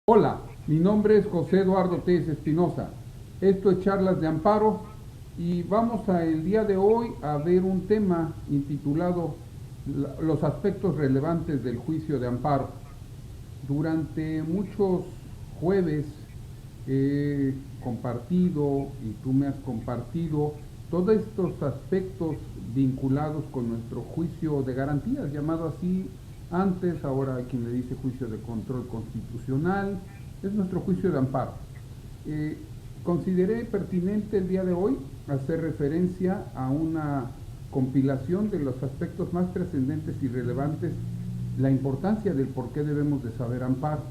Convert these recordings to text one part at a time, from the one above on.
Hola, mi nombre es José Eduardo Telles Espinosa. Esto es Charlas de Amparo y vamos el día de hoy a ver un tema intitulado Los aspectos relevantes del juicio de amparo. Durante muchos jueves he compartido y tú me has compartido todos estos aspectos vinculados con nuestro juicio de garantías, llamado así antes, ahora hay quien le dice juicio de control constitucional, es nuestro juicio de amparo. Consideré pertinente el día de hoy hacer referencia a una compilación de los aspectos más trascendentes y relevantes, la importancia del por qué debemos de saber amparo.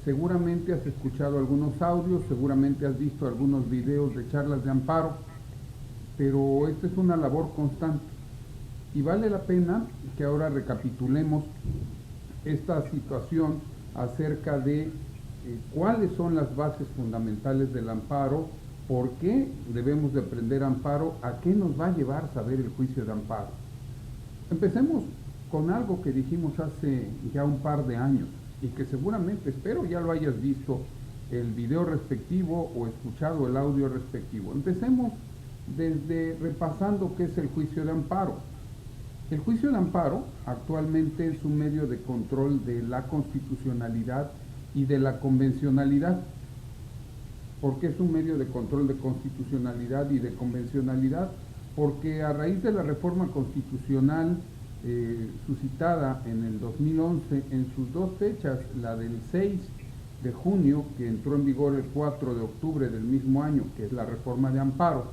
Seguramente has escuchado algunos audios, seguramente has visto algunos videos de charlas de amparo, pero esta es una labor constante y vale la pena que ahora recapitulemos esta situación acerca de cuáles son las bases fundamentales del amparo, por qué debemos de aprender amparo, a qué nos va a llevar saber el juicio de amparo. Empecemos con algo que dijimos hace ya un par de años y que seguramente, espero ya lo hayas visto el video respectivo o escuchado el audio respectivo. Empecemos desde repasando qué es el juicio de amparo. El juicio de amparo actualmente es un medio de control de la constitucionalidad y de la convencionalidad. ¿Por qué es un medio de control de constitucionalidad y de convencionalidad? Porque a raíz de la reforma constitucional suscitada en el 2011, en sus dos fechas, la del 6 de junio, que entró en vigor el 4 de octubre del mismo año, que es la reforma de amparo,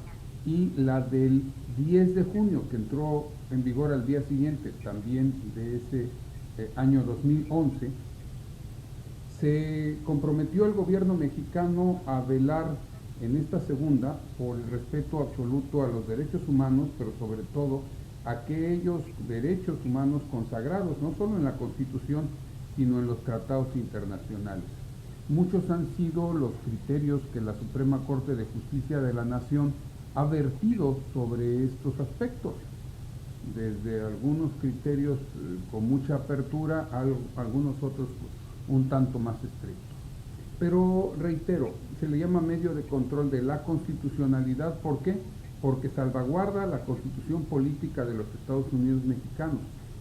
y la del 10 de junio, que entró en vigor al día siguiente, también de ese año 2011, se comprometió el gobierno mexicano a velar en esta segunda por el respeto absoluto a los derechos humanos, pero sobre todo aquellos derechos humanos consagrados no solo en la Constitución, sino en los tratados internacionales. Muchos han sido los criterios que la Suprema Corte de Justicia de la Nación ha vertido sobre estos aspectos, desde algunos criterios con mucha apertura, algunos otros un tanto más estrictos. Pero reitero, se le llama medio de control de la constitucionalidad. ¿Por qué? Porque salvaguarda la constitución política de los Estados Unidos mexicanos.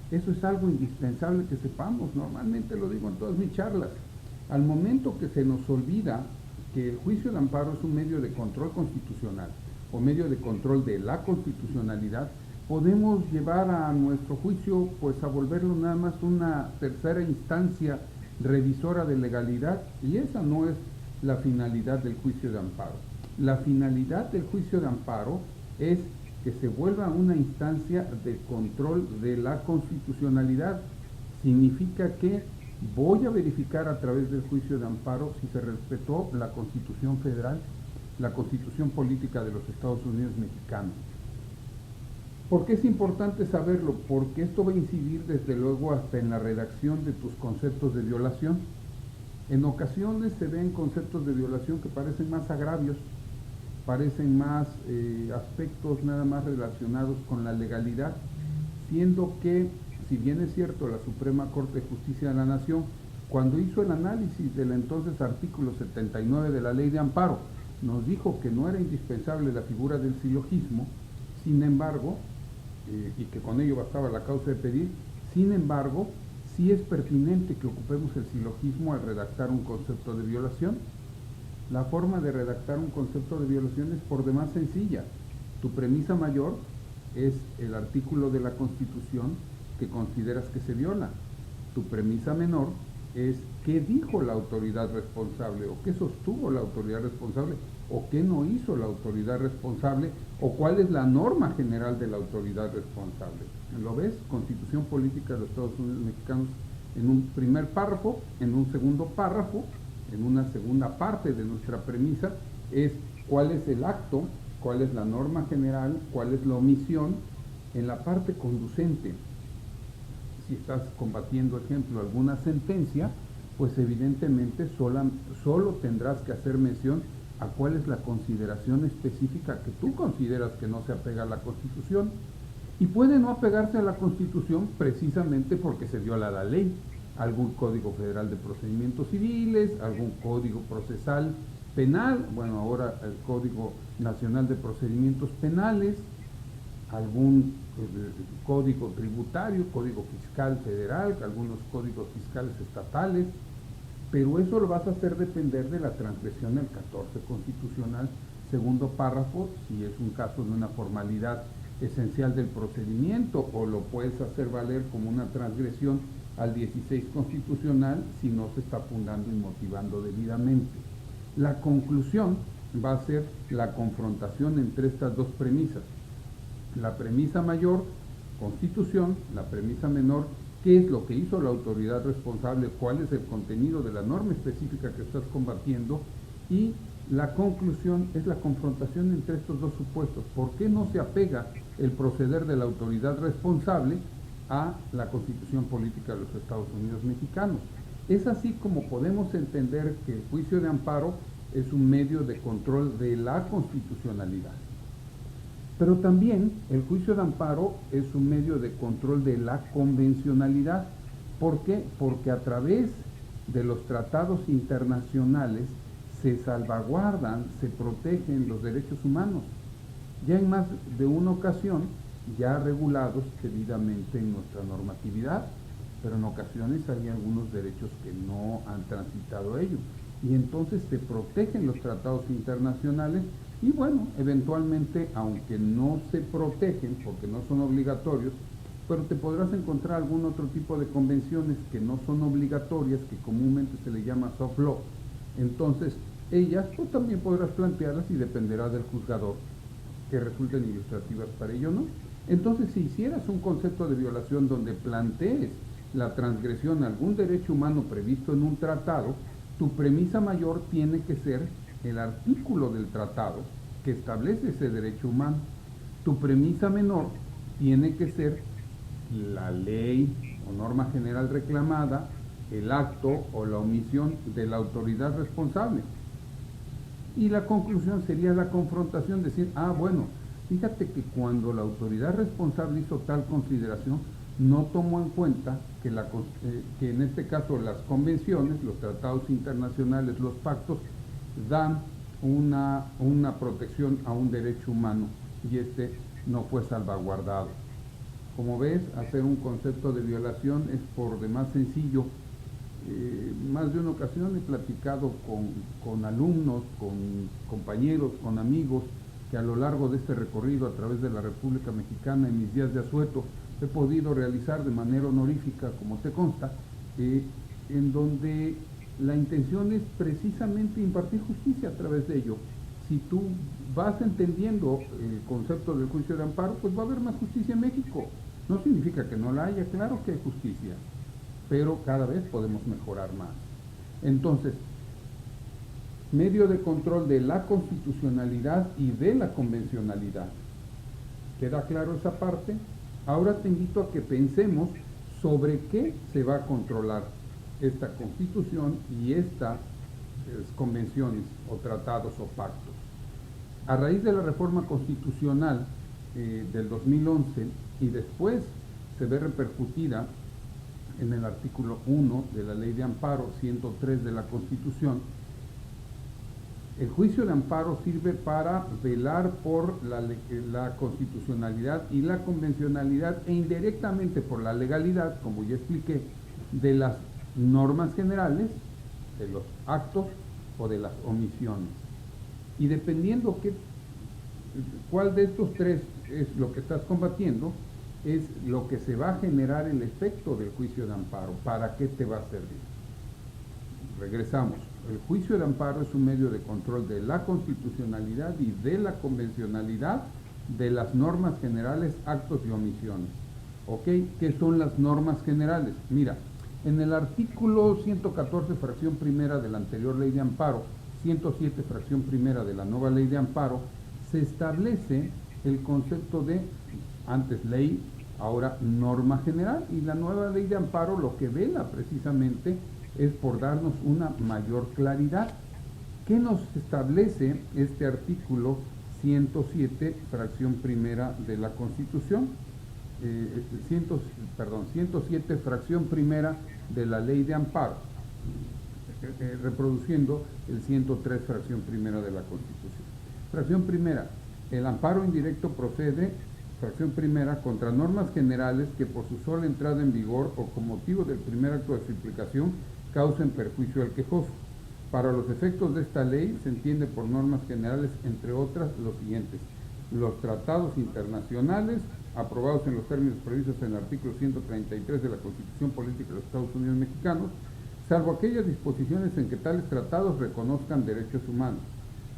Eso es algo indispensable que sepamos, normalmente lo digo en todas mis charlas. Al momento que se nos olvida que el juicio de amparo es un medio de control constitucional o medio de control de la constitucionalidad, podemos llevar a nuestro juicio pues a volverlo nada más una tercera instancia revisora de legalidad, y esa no es la finalidad del juicio de amparo. La finalidad del juicio de amparo es que se vuelva una instancia de control de la constitucionalidad. Significa que voy a verificar a través del juicio de amparo si se respetó la Constitución Federal, la Constitución Política de los Estados Unidos Mexicanos. ¿Por qué es importante saberlo? Porque esto va a incidir desde luego hasta en la redacción de tus conceptos de violación. En ocasiones se ven conceptos de violación que parecen más agravios, parecen más aspectos nada más relacionados con la legalidad, siendo que, si bien es cierto, la Suprema Corte de Justicia de la Nación, cuando hizo el análisis del entonces artículo 79 de la Ley de Amparo, nos dijo que no era indispensable la figura del silogismo, sin embargo, y que con ello bastaba la causa de pedir, sin embargo, sí es pertinente que ocupemos el silogismo al redactar un concepto de violación. La forma de redactar un concepto de violación es por demás sencilla. Tu premisa mayor es el artículo de la Constitución que consideras que se viola. Tu premisa menor es qué dijo la autoridad responsable, o qué sostuvo la autoridad responsable, o qué no hizo la autoridad responsable, o cuál es la norma general de la autoridad responsable. ¿Lo ves? Constitución Política de los Estados Unidos Mexicanos en un primer párrafo, en un segundo párrafo, en una segunda parte de nuestra premisa, es cuál es el acto, cuál es la norma general, cuál es la omisión en la parte conducente. Si estás combatiendo, ejemplo, alguna sentencia, pues evidentemente solo tendrás que hacer mención a cuál es la consideración específica que tú consideras que no se apega a la Constitución, y puede no apegarse a la Constitución precisamente porque se viola la ley. algún Código Federal de Procedimientos Civiles, algún Código Procesal Penal, bueno, ahora el Código Nacional de Procedimientos Penales, algún código tributario, código fiscal federal, algunos códigos fiscales estatales, pero eso lo vas a hacer depender de la transgresión del 14 constitucional, segundo párrafo, si es un caso de una formalidad esencial del procedimiento, o lo puedes hacer valer como una transgresión al 16 constitucional si no se está fundando y motivando debidamente. La conclusión va a ser la confrontación entre estas dos premisas. La premisa mayor, Constitución; la premisa menor, qué es lo que hizo la autoridad responsable, cuál es el contenido de la norma específica que estás combatiendo, y la conclusión es la confrontación entre estos dos supuestos. ¿Por qué no se apega el proceder de la autoridad responsable a la Constitución Política de los Estados Unidos Mexicanos? Es así como podemos entender que el juicio de amparo es un medio de control de la constitucionalidad. Pero también el juicio de amparo es un medio de control de la convencionalidad. ¿Por qué? Porque a través de los tratados internacionales se salvaguardan, se protegen los derechos humanos, ya en más de una ocasión, ya regulados debidamente en nuestra normatividad, pero en ocasiones hay algunos derechos que no han transitado ello, y entonces se protegen los tratados internacionales. Y bueno, eventualmente, aunque no se protegen porque no son obligatorios, pero te podrás encontrar algún otro tipo de convenciones que no son obligatorias, que comúnmente se le llama soft law. Entonces, ellas pues también podrás plantearlas y dependerá del juzgador que resulten ilustrativas para ello, ¿no? Entonces, si hicieras un concepto de violación donde plantees la transgresión a algún derecho humano previsto en un tratado, tu premisa mayor tiene que ser el artículo del tratado que establece ese derecho humano. Tu premisa menor tiene que ser la ley o norma general reclamada, el acto o la omisión de la autoridad responsable. Y la conclusión sería la confrontación, decir, bueno, fíjate que cuando la autoridad responsable hizo tal consideración, no tomó en cuenta que en este caso las convenciones, los tratados internacionales, los pactos, dan una protección a un derecho humano y este no fue salvaguardado. Como ves, hacer un concepto de violación es por demás sencillo. Más de una ocasión he platicado con alumnos, con compañeros, con amigos, que a lo largo de este recorrido a través de la República Mexicana, en mis días de asueto, he podido realizar de manera honorífica, como te consta, en donde la intención es precisamente impartir justicia a través de ello. Si tú vas entendiendo el concepto del juicio de amparo, pues va a haber más justicia en México. No significa que no la haya, claro que hay justicia, pero cada vez podemos mejorar más. Entonces, medio de control de la constitucionalidad y de la convencionalidad. ¿Queda claro esa parte? Ahora te invito a que pensemos sobre qué se va a controlar esta Constitución y estas convenciones o tratados o pactos. A raíz de la reforma constitucional del 2011 y después se ve repercutida en el artículo 1 de la Ley de Amparo 103 de la Constitución, el juicio de amparo sirve para velar por la constitucionalidad y la convencionalidad e indirectamente por la legalidad, como ya expliqué, de las normas generales, de los actos o de las omisiones. Y dependiendo cuál de estos tres es lo que estás combatiendo, es lo que se va a generar el efecto del juicio de amparo. ¿Para qué te va a servir? Regresamos. El juicio de amparo es un medio de control de la constitucionalidad y de la convencionalidad de las normas generales, actos y omisiones. ¿Ok? ¿Qué son las normas generales? Mira, en el artículo 114, fracción primera de la anterior ley de amparo, 107, fracción primera de la nueva ley de amparo, se establece el concepto de, antes ley, ahora norma general, y la nueva ley de amparo lo que vela precisamente es por darnos una mayor claridad. ¿Qué nos establece este artículo 107, fracción primera de la Constitución? 107 fracción primera de la ley de amparo, reproduciendo el 103 fracción primera de la Constitución. Fracción primera, el amparo indirecto procede, fracción primera, contra normas generales que por su sola entrada en vigor o con motivo del primer acto de su aplicación causen perjuicio al quejoso. Para los efectos de esta ley se entiende por normas generales, entre otras, los siguientes: los tratados internacionales aprobados en los términos previstos en el artículo 133 de la Constitución Política de los Estados Unidos Mexicanos, salvo aquellas disposiciones en que tales tratados reconozcan derechos humanos,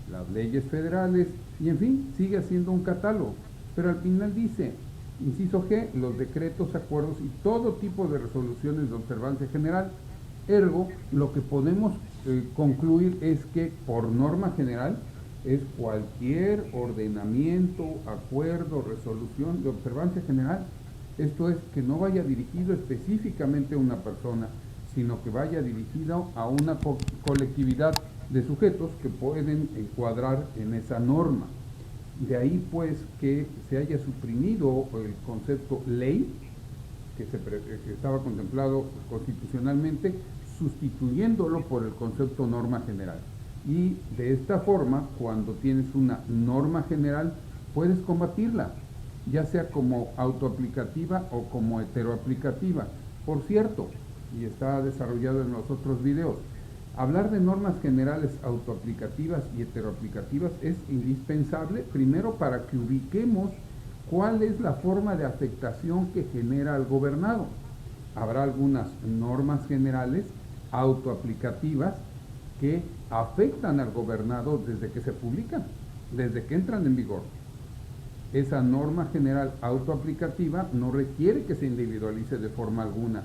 las leyes federales, y en fin, sigue haciendo un catálogo. Pero al final dice, inciso G, los decretos, acuerdos y todo tipo de resoluciones de observancia general. Ergo, lo que podemos concluir es que por norma general es cualquier ordenamiento, acuerdo, resolución de observancia general. Esto es, que no vaya dirigido específicamente a una persona, sino que vaya dirigido a una colectividad de sujetos que pueden encuadrar en esa norma. De ahí pues que se haya suprimido el concepto ley, que estaba contemplado constitucionalmente, sustituyéndolo por el concepto norma general. Y de esta forma, cuando tienes una norma general, puedes combatirla, ya sea como autoaplicativa o como heteroaplicativa. Por cierto, y está desarrollado en los otros videos, hablar de normas generales autoaplicativas y heteroaplicativas es indispensable, primero para que ubiquemos cuál es la forma de afectación que genera al gobernado. Habrá algunas normas generales autoaplicativas que afectan al gobernado desde que se publican, desde que entran en vigor. Esa norma general autoaplicativa no requiere que se individualice de forma alguna,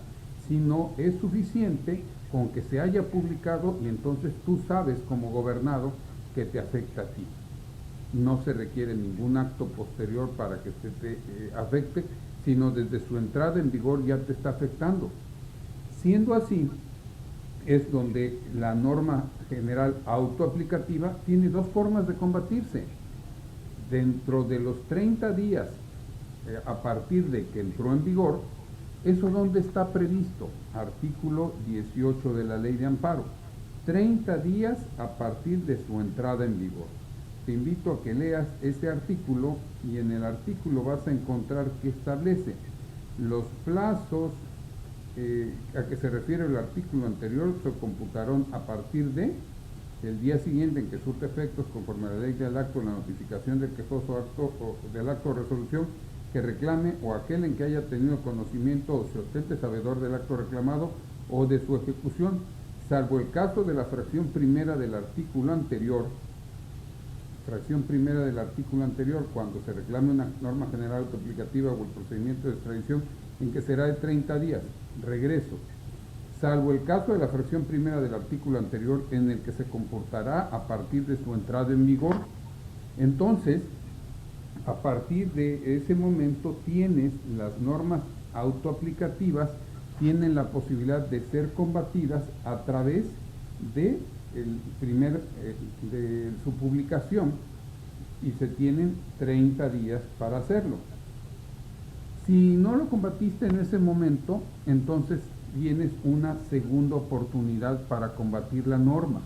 sino es suficiente con que se haya publicado y entonces tú sabes como gobernado que te afecta a ti. No se requiere ningún acto posterior para que te afecte, sino desde su entrada en vigor ya te está afectando. Siendo así, es donde la norma general autoaplicativa tiene dos formas de combatirse. Dentro de los 30 días a partir de que entró en vigor, ¿eso dónde está previsto? Artículo 18 de la Ley de Amparo. 30 días a partir de su entrada en vigor. Te invito a que leas ese artículo y en el artículo vas a encontrar que establece los plazos a que se refiere el artículo anterior. Se computarán a partir de el día siguiente en que surte efectos conforme a la ley del acto, la notificación del quejoso acto o del acto de resolución que reclame, o aquel en que haya tenido conocimiento o se ostente sabedor del acto reclamado o de su ejecución, salvo el caso de la fracción primera del artículo anterior. Fracción primera del artículo anterior, cuando se reclame una norma general autoaplicativa o el procedimiento de extradición en que será de 30 días. Regreso. Salvo el caso de la fracción primera del artículo anterior, en el que se comportará a partir de su entrada en vigor. Entonces, a partir de ese momento tienes las normas autoaplicativas, tienen la posibilidad de ser combatidas a través de de su publicación, y se tienen 30 días para hacerlo. Si no lo combatiste en ese momento, entonces tienes una segunda oportunidad para combatir la norma,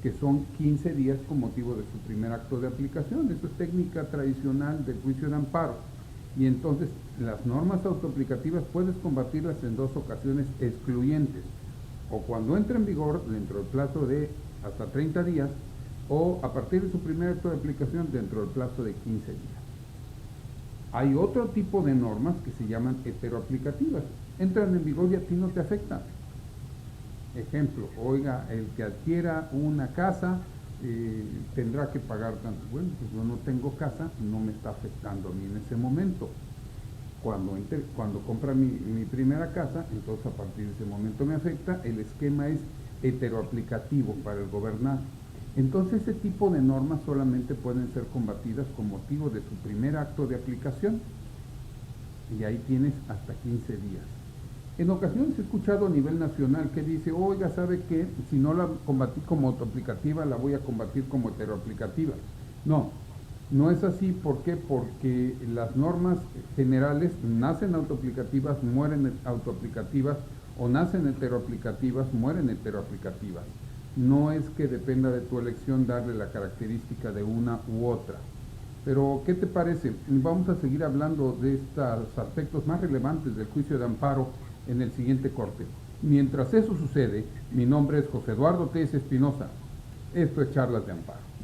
que son 15 días con motivo de su primer acto de aplicación. Eso es técnica tradicional del juicio de amparo. Y entonces las normas autoaplicativas puedes combatirlas en dos ocasiones excluyentes: o cuando entra en vigor dentro del plazo de hasta 30 días, o a partir de su primer acto de aplicación dentro del plazo de 15 días. Hay otro tipo de normas que se llaman heteroaplicativas. Entran en vigor y a ti no te afectan. Ejemplo, oiga, el que adquiera una casa tendrá que pagar tanto. Bueno, pues yo no tengo casa, no me está afectando a mí en ese momento. Cuando compra mi primera casa, entonces a partir de ese momento me afecta. El esquema es heteroaplicativo para el gobernante. Entonces ese tipo de normas solamente pueden ser combatidas con motivo de su primer acto de aplicación, y ahí tienes hasta 15 días. En ocasiones he escuchado a nivel nacional que dice, oiga, ¿sabe qué? Si no la combatí como autoaplicativa, la voy a combatir como heteroaplicativa. No, No es así, ¿por qué? Porque las normas generales nacen autoaplicativas, mueren autoaplicativas, o nacen heteroaplicativas, mueren heteroaplicativas. No es que dependa de tu elección darle la característica de una u otra. Pero, ¿qué te parece? Vamos a seguir hablando de estos aspectos más relevantes del juicio de amparo en el siguiente corte. Mientras eso sucede, mi nombre es José Eduardo Telles Espinosa. Esto es Charlas de Amparo.